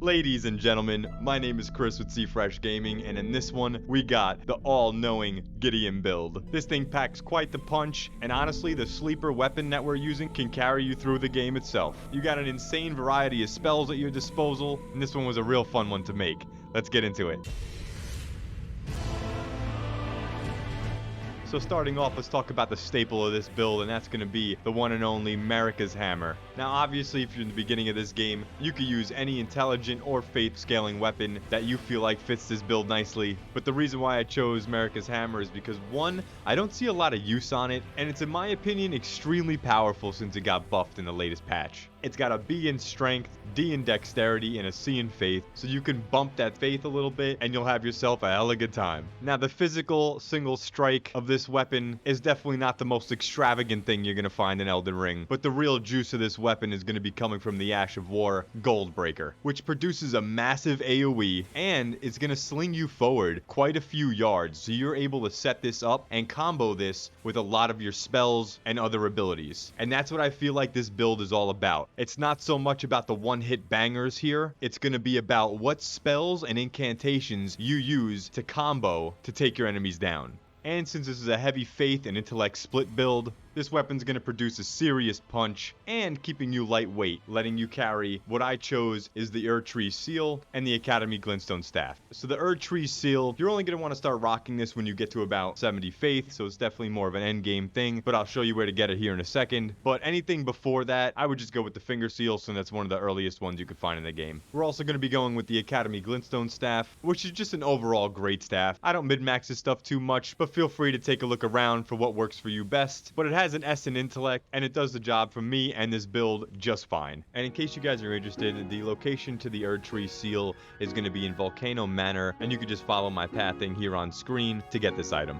Ladies and gentlemen, my name is Chris with C-Fresh Gaming, and in this one, we got the all-knowing Gideon build. This thing packs quite the punch, and honestly, the sleeper weapon that we're using can carry you through the game itself. You got an insane variety of spells at your disposal, and this one was a real fun one to make. Let's get into it. So starting off, let's talk about the staple of this build, and that's going to be the one and only Marika's Hammer. Now obviously, if you're in the beginning of this game, you could use any intelligent or faith scaling weapon that you feel like fits this build nicely, but the reason why I chose Marika's Hammer is because one, I don't see a lot of use on it, and it's in my opinion extremely powerful since it got buffed in the latest patch. It's got a B in Strength, D in Dexterity, and a C in Faith, so you can bump that Faith a little bit and you'll have yourself a hella good time. Now the physical single strike of this weapon is definitely not the most extravagant thing you're going to find in Elden Ring, but the real juice of this weapon is going to be coming from the Ash of War Goldbreaker, which produces a massive AoE and is going to sling you forward quite a few yards, so you're able to set this up and combo this with a lot of your spells and other abilities. And that's what I feel like this build is all about. It's not so much about the one-hit bangers here, it's going to be about what spells and incantations you use to combo to take your enemies down. And since this is a heavy faith and intellect split build, this weapon's going to produce a serious punch and keeping you lightweight, letting you carry what I chose is the Erdtree Seal and the Academy Glintstone Staff. So the Erdtree Seal, you're only going to want to start rocking this when you get to about 70 faith, so it's definitely more of an end game thing, but I'll show you where to get it here in a second. But anything before that, I would just go with the Finger Seal, so that's one of the earliest ones you could find in the game. We're also going to be going with the Academy Glintstone Staff, which is just an overall great staff. I don't min-max this stuff too much, but feel free to take a look around for what works for you best. But it has an S in intellect, and it does the job for me and this build just fine. And in case you guys are interested, the location to the Erdtree Seal is going to be in Volcano Manor, and you can just follow my pathing here on screen to get this item.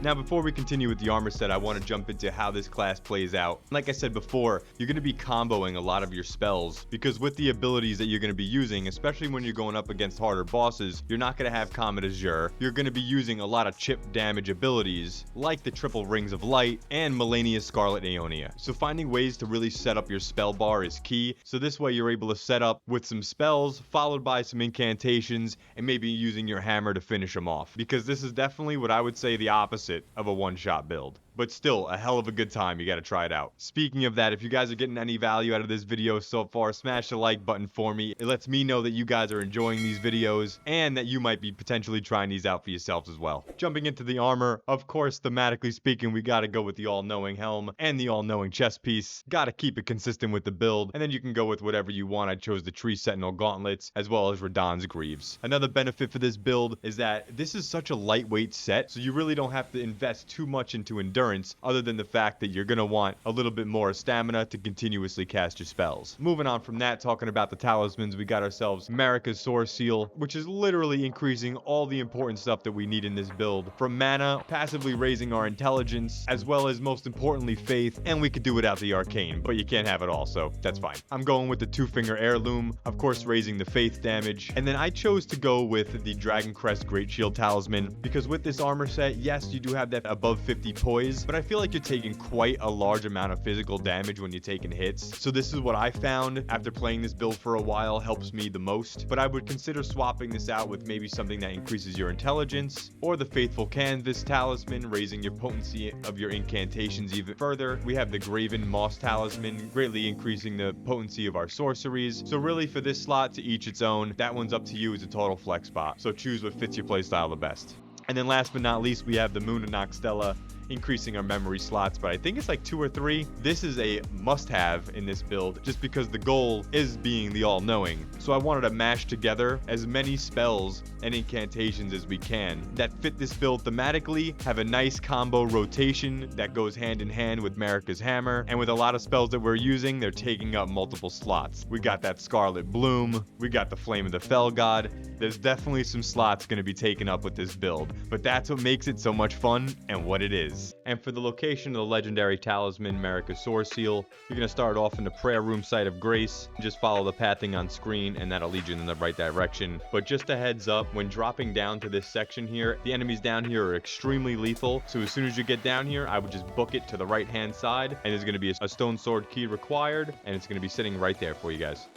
Now before we continue with the armor set, I want to jump into how this class plays out. Like I said before, you're going to be comboing a lot of your spells, because with the abilities that you're going to be using, especially when you're going up against harder bosses, you're not going to have Comet Azure. You're going to be using a lot of chip damage abilities, like the Triple Rings of Light and Melania's Scarlet Aeonia. So finding ways to really set up your spell bar is key, so this way you're able to set up with some spells, followed by some incantations, and maybe using your hammer to finish them off. Because this is definitely what I would say the opposite of a one-shot build. But still, a hell of a good time. You gotta try it out. Speaking of that, if you guys are getting any value out of this video so far, smash the like button for me. It lets me know that you guys are enjoying these videos and that you might be potentially trying these out for yourselves as well. Jumping into the armor, of course, thematically speaking, we gotta go with the all-knowing helm and the all-knowing chest piece. Gotta keep it consistent with the build, and then you can go with whatever you want. I chose the Tree Sentinel gauntlets as well as Radahn's greaves. Another benefit for this build is that this is such a lightweight set, so you really don't have to invest too much into endurance, other than the fact that you're going to want a little bit more stamina to continuously cast your spells. Moving on from that, talking about the talismans, we got ourselves Marika's Sword Seal, which is literally increasing all the important stuff that we need in this build, from mana, passively raising our intelligence, as well as most importantly faith, and we could do without the arcane, but you can't have it all, so that's fine. I'm going with the Two-Finger Heirloom, of course raising the faith damage, and then I chose to go with the Dragon Crest Great Shield Talisman, because with this armor set, yes, you do have that above 50 poise, but I feel like you're taking quite a large amount of physical damage when you're taking hits. So this is what I found after playing this build for a while helps me the most, but I would consider swapping this out with maybe something that increases your intelligence, or the Faithful Canvas Talisman, raising your potency of your incantations even further. We have the Graven Moss Talisman, greatly increasing the potency of our sorceries. So really for this slot, to each its own. That one's up to you. It's a total flex spot, so choose what fits your playstyle the best. And then last but not least, we have the Moon of Noxtella, increasing our memory slots, but I think it's like 2 or 3. This is a must-have in this build, just because the goal is being the all-knowing. So I wanted to mash together as many spells and incantations as we can that fit this build thematically, have a nice combo rotation that goes hand in hand with Marika's Hammer, and with a lot of spells that we're using, they're taking up multiple slots. We got that Scarlet Bloom, we got the Flame of the Fell God. There's definitely some slots going to be taken up with this build, but that's what makes it so much fun and what it is. is. And for the location of the legendary talisman, Marika's Sword Seal, you're going to start off in the prayer room site of grace. Just follow the pathing on screen and that'll lead you in the right direction. But just a heads up, when dropping down to this section here, the enemies down here are extremely lethal. So as soon as you get down here, I would just book it to the right hand side, and there's going to be a stone sword key required, and it's going to be sitting right there for you guys.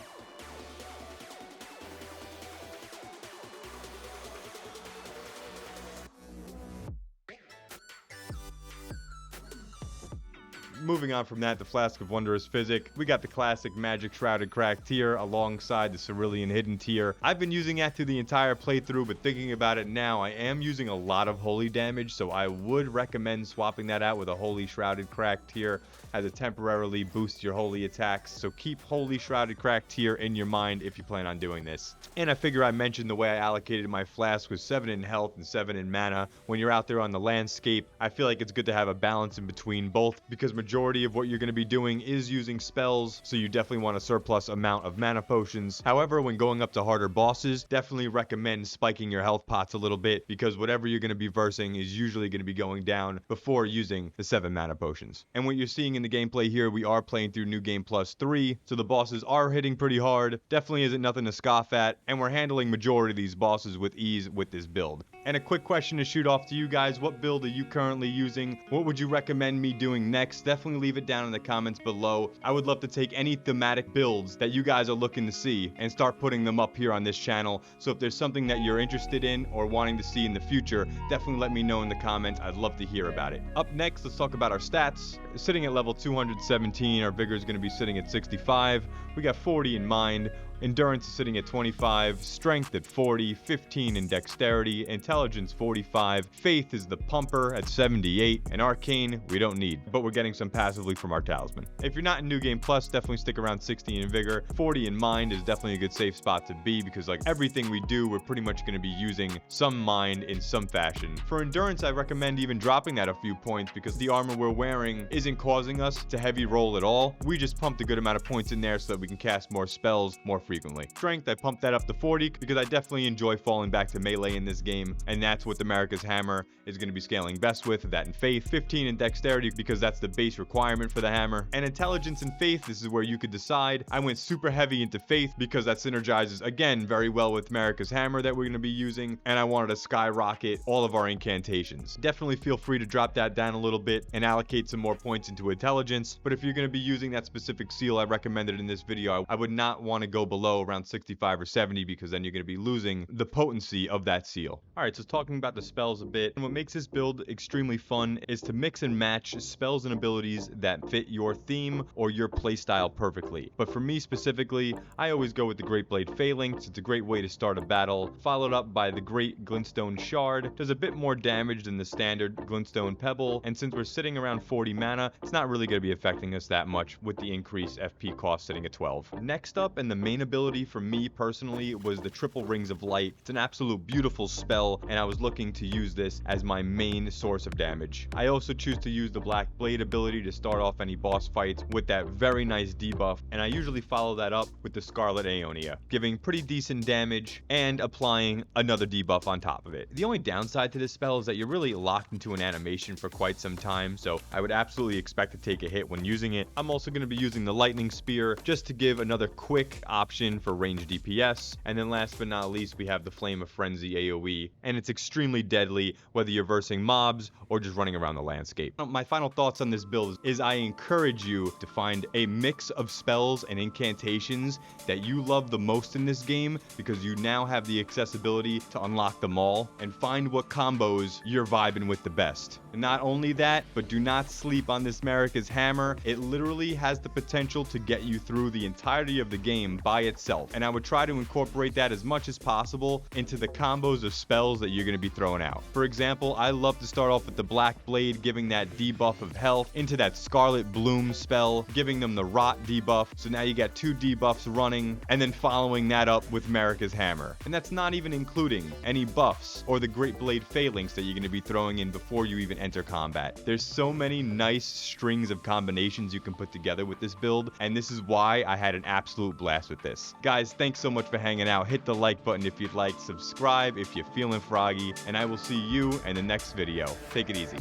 Moving on from that, the Flask of Wondrous Physic. We got the classic Magic Shrouded Crack tier alongside the Cerulean Hidden tier. I've been using that through the entire playthrough, but thinking about it now, I am using a lot of holy damage, so I would recommend swapping that out with a Holy Shrouded Crack tier, as it temporarily boosts your holy attacks. So keep Holy Shrouded Crack tier in your mind if you plan on doing this. And I figure I mentioned the way I allocated my flask was 7 in health and 7 in mana. When you're out there on the landscape, I feel like it's good to have a balance in between both, because majority of what you're going to be doing is using spells, so you definitely want a surplus amount of mana potions. However, when going up to harder bosses, definitely recommend spiking your health pots a little bit, because whatever you're going to be versing is usually going to be going down before using the 7 mana potions. And what you're seeing in the gameplay here, we are playing through New Game Plus 3, so the bosses are hitting pretty hard. Definitely isn't nothing to scoff at, and we're handling majority of these bosses with ease with this build. And a quick question to shoot off to you guys: what build are you currently using? What would you recommend me doing next? Definitely leave it down in the comments below. I would love to take any thematic builds that you guys are looking to see and start putting them up here on this channel. So if there's something that you're interested in or wanting to see in the future, definitely let me know in the comments. I'd love to hear about it. Up next, let's talk about our stats. Sitting at level 217, our vigor is going to be sitting at 65. We got 40 in mind. Endurance is sitting at 25, strength at 40, 15 in dexterity, intelligence 45, faith is the pumper at 78, and arcane we don't need, but we're getting some passively from our talisman. If you're not in New Game Plus, definitely stick around 16 in vigor. 40 in mind is definitely a good safe spot to be, because like everything we do, we're pretty much going to be using some mind in some fashion. For endurance, I recommend even dropping that a few points, because the armor we're wearing isn't causing us to heavy roll at all. We just pumped a good amount of points in there so that we can cast more spells more frequently. Strength, I pumped that up to 40 because I definitely enjoy falling back to melee in this game, and that's what the Marika's Hammer is going to be scaling best with. That in faith, 15 in dexterity because that's the base requirement for the hammer, and intelligence and faith, this is where you could decide. I went super heavy into faith because that synergizes again very well with Marika's Hammer that we're going to be using, and I wanted to skyrocket all of our incantations. Definitely feel free to drop that down a little bit and allocate some more points into intelligence, but if you're going to be using that specific seal I recommended in this video, I would not want to go below around 65 or 70, because then you're going to be losing the potency of that seal. Alright, so talking about the spells a bit, and what makes this build extremely fun is to mix and match spells and abilities that fit your theme or your playstyle perfectly. But for me specifically, I always go with the Great Blade Phalanx. It's a great way to start a battle, followed up by the Great Glintstone Shard. Does a bit more damage than the standard Glintstone Pebble, and since we're sitting around 40 mana, it's not really going to be affecting us that much with the increased FP cost sitting at 12. Next up, and the main ability for me personally, was the Triple Rings of Light. It's an absolute beautiful spell, and I was looking to use this as my main source of damage. I also choose to use the Black Blade ability to start off any boss fights with that very nice debuff, and I usually follow that up with the Scarlet Aeonia, giving pretty decent damage and applying another debuff on top of it. The only downside to this spell is that you're really locked into an animation for quite some time, so I would absolutely expect to take a hit when using it. I'm also going to be using the Lightning Spear just to give another quick option for range DPS, and then last but not least, we have the Flame of Frenzy AoE, and it's extremely deadly whether you're versing mobs or just running around the landscape. My final thoughts on this build is I encourage you to find a mix of spells and incantations that you love the most in this game, because you now have the accessibility to unlock them all, and find what combos you're vibing with the best. And not only that, but do not sleep on this Marika's Hammer. It literally has the potential to get you through the entirety of the game by itself, and I would try to incorporate that as much as possible into the combos of spells that you're going to be throwing out. For example, I love to start off with the Black Blade, giving that debuff of health, into that Scarlet Bloom spell, giving them the Rot debuff, so now you got 2 debuffs running, and then following that up with Marika's Hammer. And that's not even including any buffs or the Great Blade Phalanx that you're going to be throwing in before you even enter combat. There's so many nice strings of combinations you can put together with this build, and this is why I had an absolute blast with this. Guys, thanks so much for hanging out. Hit the like button if you'd like, subscribe if you're feeling froggy, and I will see you in the next video. Take it easy.